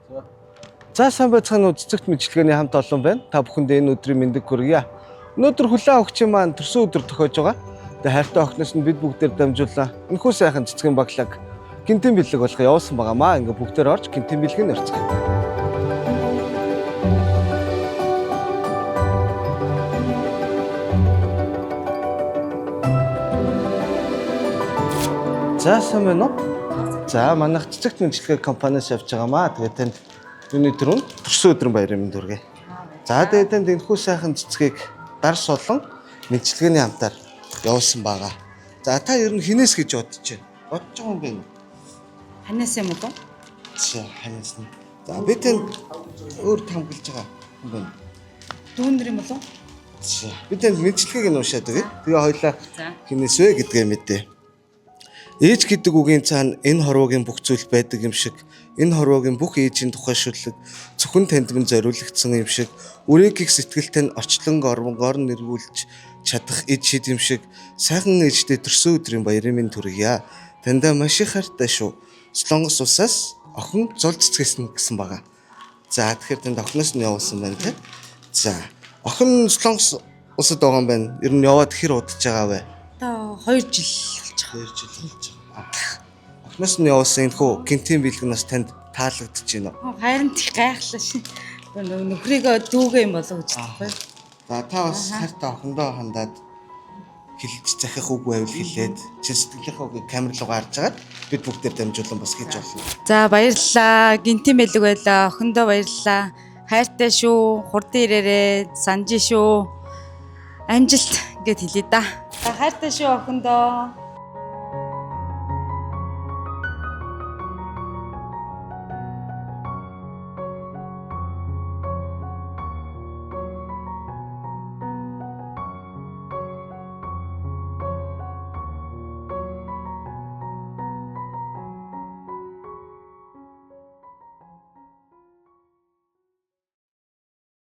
За сайн байцгаана уу, цэцэгт мэдлэгээний хамт олон байна. Та бүхэндээ энэ өдрийн мэндийг хүргье. Өнөөдөр хүлээн авахчийн маань төрсөн өдөр тохиож байгаа. Тэгээ хайртай охиноос нь бид бүгдээр дамжуулан энэхүү сайхан цэцгийн баглаг гинтийн бэлэг болох явуулсан байгаамаа. Ингээ бүгдээр орж гинтийн бэлгийг нэрцгээе. За сайн байна уу? За манайх цэцэгт мэдлэгээ компаниас явж байгаамаа. Тэгээ танд өнөөдөр төрсөн өдрийн баярын мэнд хүргэе. За тэгээд танд энэхүү сайхан цэцгийг дарс олон мэдлэгээний хамтаар явуулсан байгаа. За та ер нь хинээс гэж бодож байна? Бодож байгаа юм бэ? Ханаас юм уу? За ханаас нь. За би танд өөр тамгалж байгаа юм байна. Дүүнэр юм болов? За би танд мэдлэгийг нь уншаад өгье. Тэгээ хоёлаа хинээс вэ гэдгээ мэдээ. Ээж гэдэг үгийн цаана энэ хорвоогийн бүх зүйл байдаг юм шиг, энэ хорвоогийн бүх ээжийн тухай шүлэг зөвхөн танд минь зориулагдсан юм шиг, үрийг их сэтгэлтэй нь орчлон гормгоор нэрвүүлж чадах эд шид юм шиг сайхан ээжтэй төрсөн өдрийн баярын минь төргийа. Тандаа маш их хайртай шүү. Солонгос улсаас охин зул цэцгээс нь гэсэн байгаа. За тэгэхээр танд охиноос нь явуулсан байна те. За охин Солонгос улсад байгаа юм байна. Ер нь яваад хэр удаж байгаа вэ? Одоо 2 жил болж байгаа. 2 жил болж байгаа. Охиноос нь явуулсан энэхүү гинтийн бэлэг нас танд таалагдж байна уу? Харин их гайхлаа шин. Нөхрийгөө дүүгээ юм болов гэж байна. За та бас хайртай охиндоо хандаад хэлж захих үг байвал хэлээд чи сэтгэлийнхээ үгийг камер руу гаргаж агаад бид бүгдээр дамжуулан бас хийж болно. За баярлалаа. Гинтийн бэлэг байлаа. Охиндоо баярлалаа. Хайртай шүү. Хурдан ирээрээ. Санжи шүү. Амжилт гэд хэлээ да. За хайртай шүү охиндоо.